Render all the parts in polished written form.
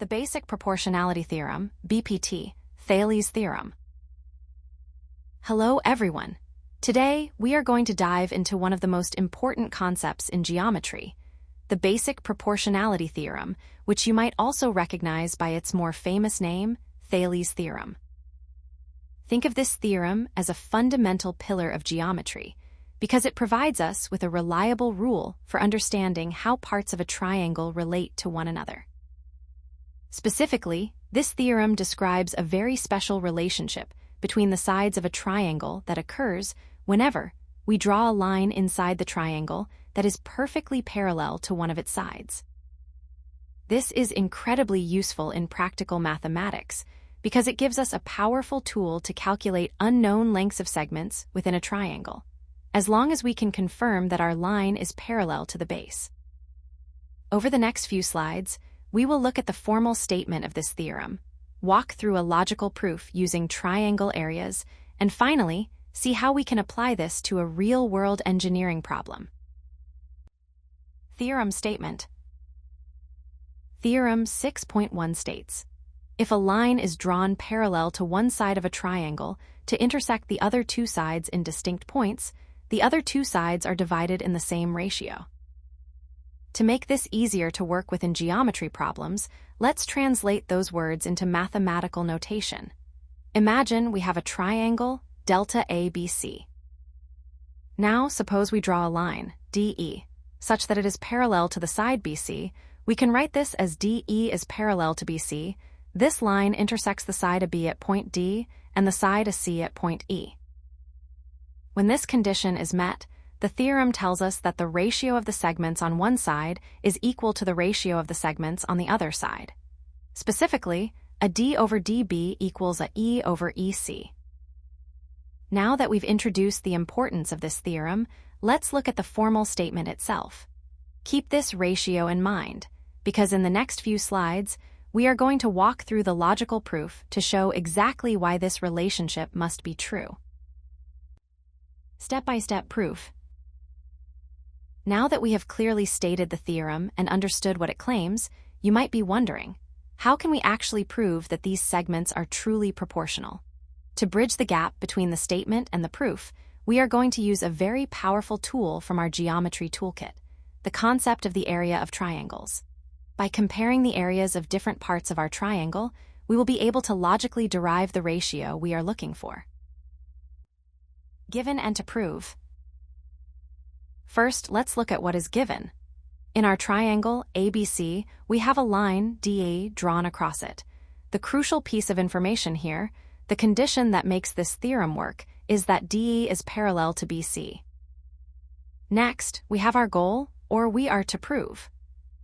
The Basic Proportionality Theorem, BPT, Thales Theorem. Hello everyone. Today, we are going to dive into one of the most important concepts in geometry, the Basic Proportionality Theorem, which you might also recognize by its more famous name, Thales Theorem. Think of this theorem as a fundamental pillar of geometry, because it provides us with a reliable rule for understanding how parts of a triangle relate to one another. Specifically, this theorem describes a very special relationship between the sides of a triangle that occurs whenever we draw a line inside the triangle that is perfectly parallel to one of its sides. This is incredibly useful in practical mathematics because it gives us a powerful tool to calculate unknown lengths of segments within a triangle, as long as we can confirm that our line is parallel to the base. Over the next few slides, we will look at the formal statement of this theorem, walk through a logical proof using triangle areas, and finally, see how we can apply this to a real-world engineering problem. Theorem statement. Theorem 6.1 states, if a line is drawn parallel to one side of a triangle to intersect the other two sides in distinct points, the other two sides are divided in the same ratio. To make this easier to work with in geometry problems, let's translate those words into mathematical notation. Imagine we have a triangle, delta ABC. Now, suppose we draw a line, DE, such that it is parallel to the side BC. We can write this as DE is parallel to BC. This line intersects the side AB at point D and the side AC at point E. When this condition is met, the theorem tells us that the ratio of the segments on one side is equal to the ratio of the segments on the other side. Specifically, a D over DB equals a E over EC. Now that we've introduced the importance of this theorem, let's look at the formal statement itself. Keep this ratio in mind, because in the next few slides, we are going to walk through the logical proof to show exactly why this relationship must be true. Step-by-step proof. Now that we have clearly stated the theorem and understood what it claims, you might be wondering, how can we actually prove that these segments are truly proportional? To bridge the gap between the statement and the proof, we are going to use a very powerful tool from our geometry toolkit, the concept of the area of triangles. By comparing the areas of different parts of our triangle, we will be able to logically derive the ratio we are looking for. Given and to prove. First, let's look at what is given. In our triangle ABC, we have a line, DE, drawn across it. The crucial piece of information here, the condition that makes this theorem work, is that DE is parallel to BC. Next, we have our goal, or we are to prove.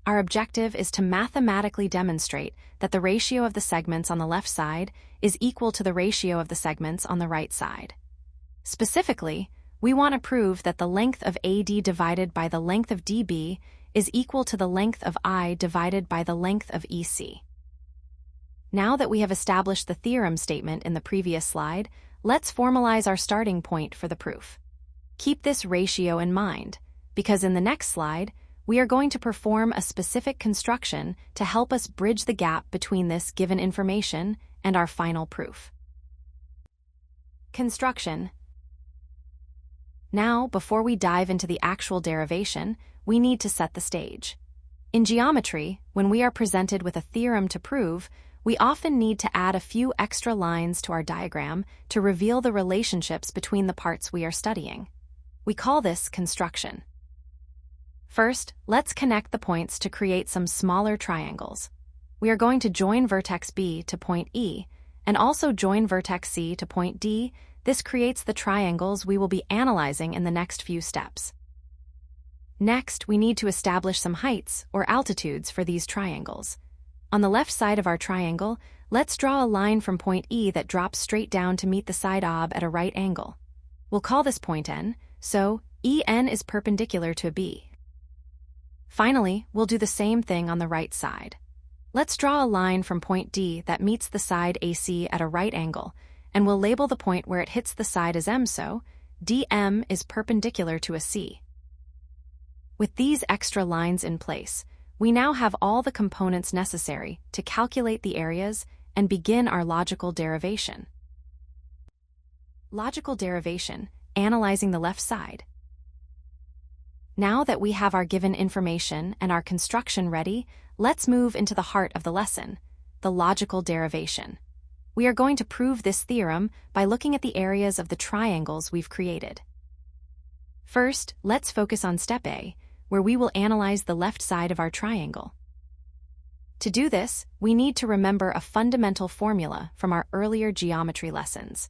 Our objective is to mathematically demonstrate that the ratio of the segments on the left side is equal to the ratio of the segments on the right side. Specifically, we want to prove that the length of AD divided by the length of DB is equal to the length of I divided by the length of EC. Now that we have established the theorem statement in the previous slide, let's formalize our starting point for the proof. Keep this ratio in mind, because in the next slide, we are going to perform a specific construction to help us bridge the gap between this given information and our final proof. Construction. Now, before we dive into the actual derivation, we need to set the stage. In geometry, when we are presented with a theorem to prove, we often need to add a few extra lines to our diagram to reveal the relationships between the parts we are studying. We call this construction. First, let's connect the points to create some smaller triangles. We are going to join vertex B to point E, and also join vertex C to point D. This creates the triangles we will be analyzing in the next few steps. Next, we need to establish some heights or altitudes for these triangles. On the left side of our triangle, let's draw a line from point E that drops straight down to meet the side OB at a right angle. We'll call this point N, so EN is perpendicular to B. Finally, we'll do the same thing on the right side. Let's draw a line from point D that meets the side AC at a right angle, and we'll label the point where it hits the side as M, so DM is perpendicular to a C. With these extra lines in place, we now have all the components necessary to calculate the areas and begin our logical derivation. Logical derivation, analyzing the left side. Now that we have our given information and our construction ready, let's move into the heart of the lesson, the logical derivation. We are going to prove this theorem by looking at the areas of the triangles we've created. First, let's focus on step A, where we will analyze the left side of our triangle. To do this, we need to remember a fundamental formula from our earlier geometry lessons.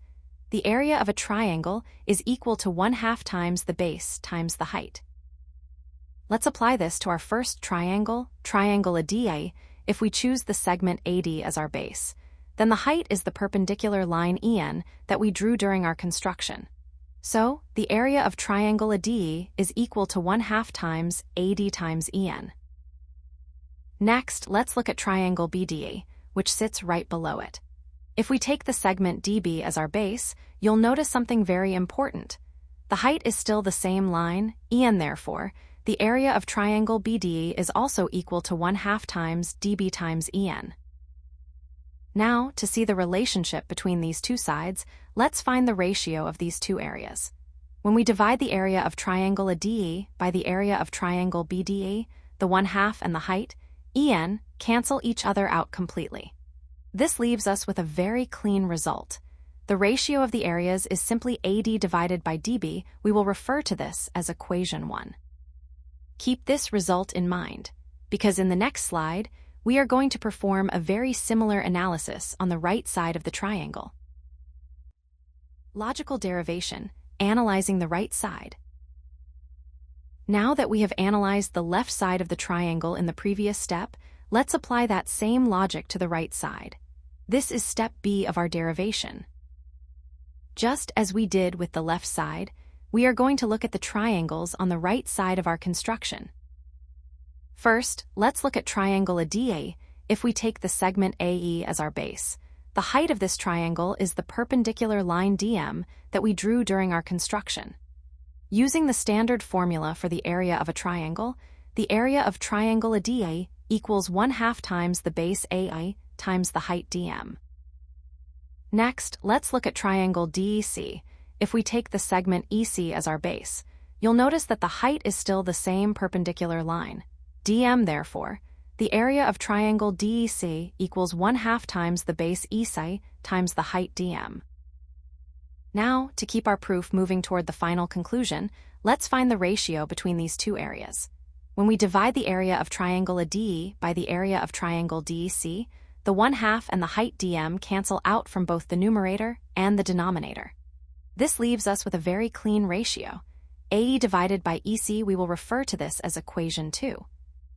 The area of a triangle is equal to 1/2 times the base times the height. Let's apply this to our first triangle, triangle ADA, if we choose the segment AD as our base. Then the height is the perpendicular line EN that we drew during our construction. So, the area of triangle ADE is equal to 1/2 times AD times EN. Next, let's look at triangle BDE, which sits right below it. If we take the segment DB as our base, you'll notice something very important. The height is still the same line, EN therefore, the area of triangle BDE is also equal to 1/2 times DB times EN. Now, to see the relationship between these two sides, let's find the ratio of these two areas. When we divide the area of triangle ADE by the area of triangle BDE, the 1/2 and the height, EN, cancel each other out completely. This leaves us with a very clean result. The ratio of the areas is simply AD divided by DB. We will refer to this as equation 1. Keep this result in mind, because in the next slide, we are going to perform a very similar analysis on the right side of the triangle. Logical derivation, analyzing the right side. Now that we have analyzed the left side of the triangle in the previous step, let's apply that same logic to the right side. This is step B of our derivation. Just as we did with the left side, we are going to look at the triangles on the right side of our construction. First, let's look at triangle ADA. If we take the segment AE as our base, the height of this triangle is the perpendicular line DM that we drew during our construction. Using the standard formula for the area of a triangle, the area of triangle ADA equals 1/2 times the base AI times the height DM. Next, let's look at triangle DEC. If we take the segment EC as our base, you'll notice that the height is still the same perpendicular line. DM, therefore, the area of triangle DEC equals 1/2 times the base EC times the height DM. Now, to keep our proof moving toward the final conclusion, let's find the ratio between these two areas. When we divide the area of triangle ADE by the area of triangle DEC, the 1/2 and the height DM cancel out from both the numerator and the denominator. This leaves us with a very clean ratio. AE divided by EC, we will refer to this as equation 2.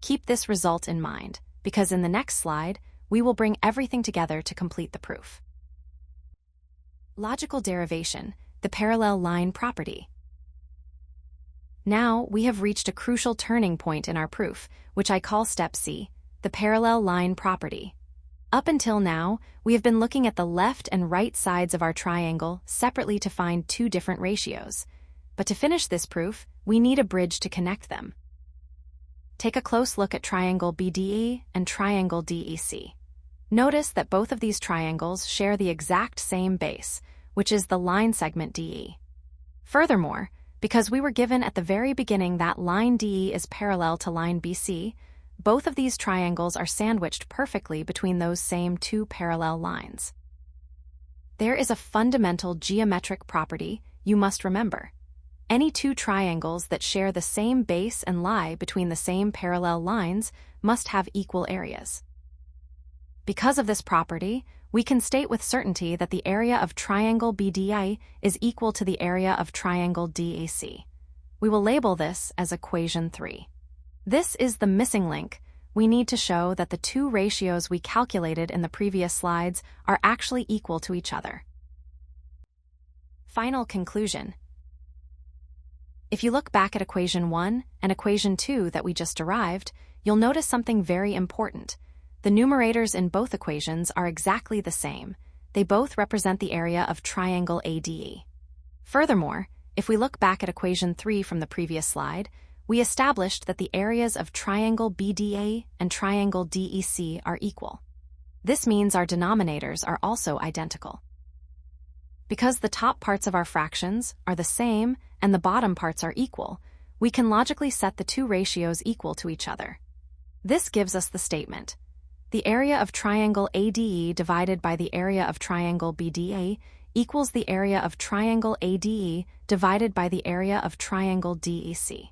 Keep this result in mind, because in the next slide, we will bring everything together to complete the proof. Logical derivation, the parallel line property. Now, we have reached a crucial turning point in our proof, which I call step C, the parallel line property. Up until now, we have been looking at the left and right sides of our triangle separately to find two different ratios. But to finish this proof, we need a bridge to connect them. Take a close look at triangle BDE and triangle DEC. Notice that both of these triangles share the exact same base, which is the line segment DE. Furthermore, because we were given at the very beginning that line DE is parallel to line BC, both of these triangles are sandwiched perfectly between those same two parallel lines. There is a fundamental geometric property you must remember. Any two triangles that share the same base and lie between the same parallel lines must have equal areas. Because of this property, we can state with certainty that the area of triangle BDI is equal to the area of triangle DAC. We will label this as equation 3. This is the missing link. We need to show that the two ratios we calculated in the previous slides are actually equal to each other. Final conclusion. If you look back at equation 1 and equation 2 that we just derived, you'll notice something very important. The numerators in both equations are exactly the same. They both represent the area of triangle ADE. Furthermore, if we look back at equation 3 from the previous slide, we established that the areas of triangle BDA and triangle DEC are equal. This means our denominators are also identical. Because the top parts of our fractions are the same and the bottom parts are equal, we can logically set the two ratios equal to each other. This gives us the statement: the area of triangle ADE divided by the area of triangle BDA equals the area of triangle ADE divided by the area of triangle DEC.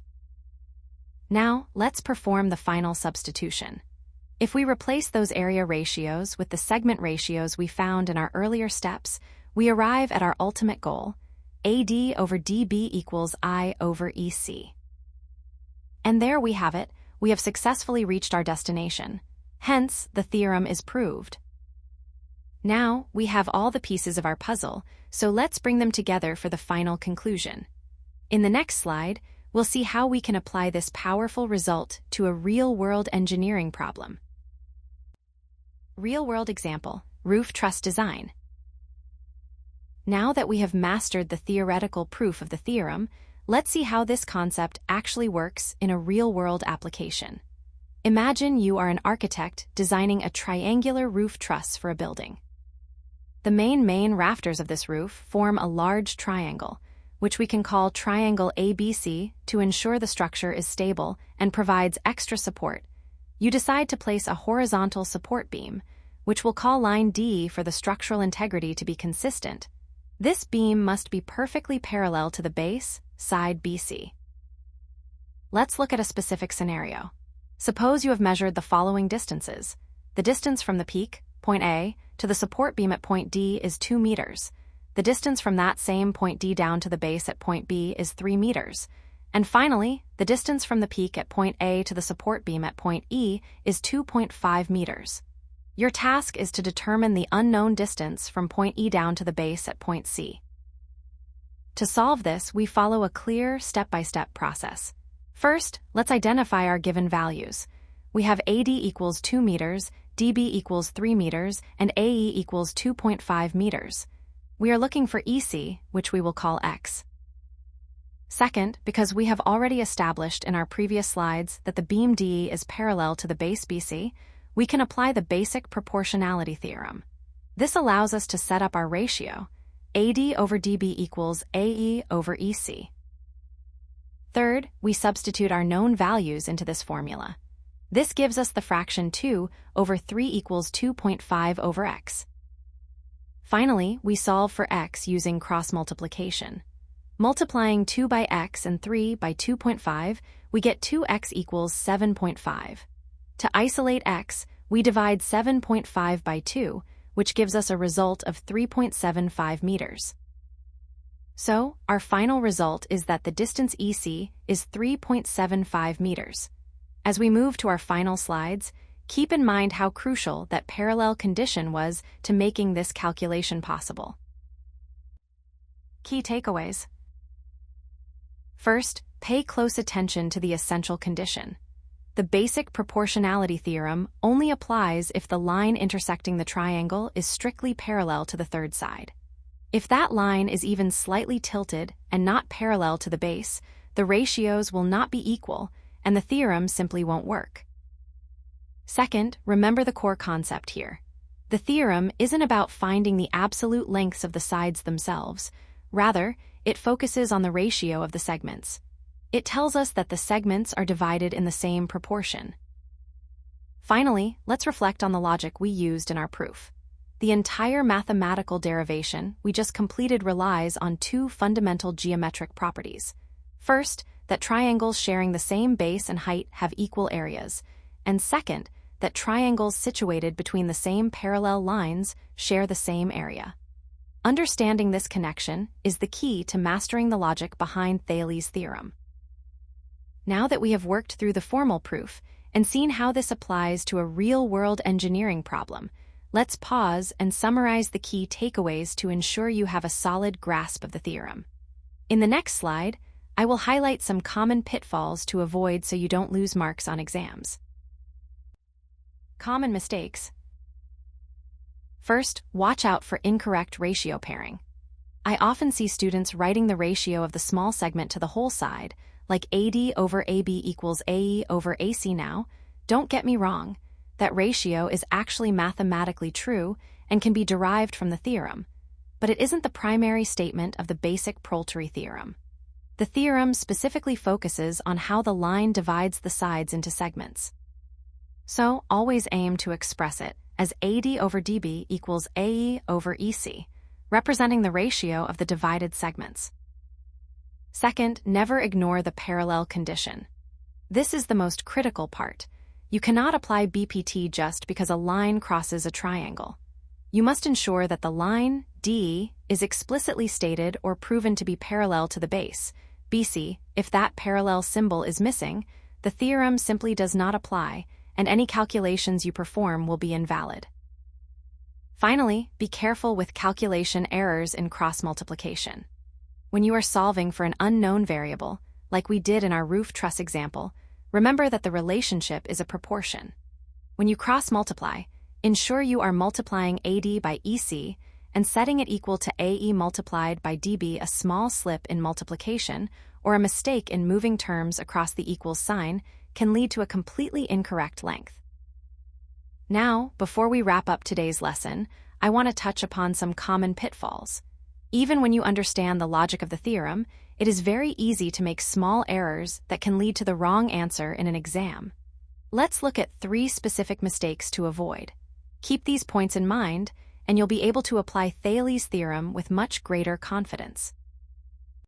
Now, let's perform the final substitution. If we replace those area ratios with the segment ratios we found in our earlier steps, we arrive at our ultimate goal: AD over DB equals I over EC. And there we have it, we have successfully reached our destination. Hence, the theorem is proved. Now, we have all the pieces of our puzzle, so let's bring them together for the final conclusion. In the next slide, we'll see how we can apply this powerful result to a real-world engineering problem. Real-world example: roof truss design. Now that we have mastered the theoretical proof of the theorem, let's see how this concept actually works in a real-world application. Imagine you are an architect designing a triangular roof truss for a building. The main rafters of this roof form a large triangle, which we can call triangle ABC to ensure the structure is stable and provides extra support. You decide to place a horizontal support beam, which we'll call line D for the structural integrity to be consistent. This beam must be perfectly parallel to the base, side BC. Let's look at a specific scenario. Suppose you have measured the following distances. The distance from the peak, point A, to the support beam at point D is 2 meters. The distance from that same point D down to the base at point B is 3 meters. And finally, the distance from the peak at point A to the support beam at point E is 2.5 meters. Your task is to determine the unknown distance from point E down to the base at point C. To solve this, we follow a clear step-by-step process. First, let's identify our given values. We have AD equals 2 meters, DB equals 3 meters, and AE equals 2.5 meters. We are looking for EC, which we will call X. Second, because we have already established in our previous slides that the beam DE is parallel to the base BC, we can apply the Basic Proportionality Theorem. This allows us to set up our ratio: AD over DB equals AE over EC. Third, we substitute our known values into this formula. This gives us the fraction 2 over 3 equals 2.5 over x. Finally, we solve for x using cross-multiplication. Multiplying 2 by x and 3 by 2.5, we get 2x equals 7.5. To isolate x, we divide 7.5 by 2, which gives us a result of 3.75 meters. So, our final result is that the distance EC is 3.75 meters. As we move to our final slides, keep in mind how crucial that parallel condition was to making this calculation possible. Key takeaways. First, pay close attention to the essential condition. The Basic Proportionality Theorem only applies if the line intersecting the triangle is strictly parallel to the third side. If that line is even slightly tilted and not parallel to the base, the ratios will not be equal, and the theorem simply won't work. Second, remember the core concept here. The theorem isn't about finding the absolute lengths of the sides themselves. Rather, it focuses on the ratio of the segments. It tells us that the segments are divided in the same proportion. Finally, let's reflect on the logic we used in our proof. The entire mathematical derivation we just completed relies on two fundamental geometric properties. First, that triangles sharing the same base and height have equal areas, and second, that triangles situated between the same parallel lines share the same area. Understanding this connection is the key to mastering the logic behind Thales Theorem. Now that we have worked through the formal proof and seen how this applies to a real-world engineering problem, let's pause and summarize the key takeaways to ensure you have a solid grasp of the theorem. In the next slide, I will highlight some common pitfalls to avoid so you don't lose marks on exams. Common mistakes. First, watch out for incorrect ratio pairing. I often see students writing the ratio of the small segment to the whole side, like AD over AB equals AE over AC now, don't get me wrong, that ratio is actually mathematically true and can be derived from the theorem, but it isn't the primary statement of the Basic Proportionality Theorem. The theorem specifically focuses on how the line divides the sides into segments. So always aim to express it as AD over DB equals AE over EC, representing the ratio of the divided segments. Second, never ignore the parallel condition. This is the most critical part. You cannot apply BPT just because a line crosses a triangle. You must ensure that the line, D, is explicitly stated or proven to be parallel to the base, BC. If that parallel symbol is missing, the theorem simply does not apply, and any calculations you perform will be invalid. Finally, be careful with calculation errors in cross-multiplication. When you are solving for an unknown variable, like we did in our roof truss example, remember that the relationship is a proportion. When you cross-multiply, ensure you are multiplying AD by EC and setting it equal to AE multiplied by DB. A small slip in multiplication or a mistake in moving terms across the equals sign can lead to a completely incorrect length. Now, before we wrap up today's lesson, I want to touch upon some common pitfalls. Even when you understand the logic of the theorem, it is very easy to make small errors that can lead to the wrong answer in an exam. Let's look at 3 specific mistakes to avoid. Keep these points in mind, and you'll be able to apply Thales' theorem with much greater confidence.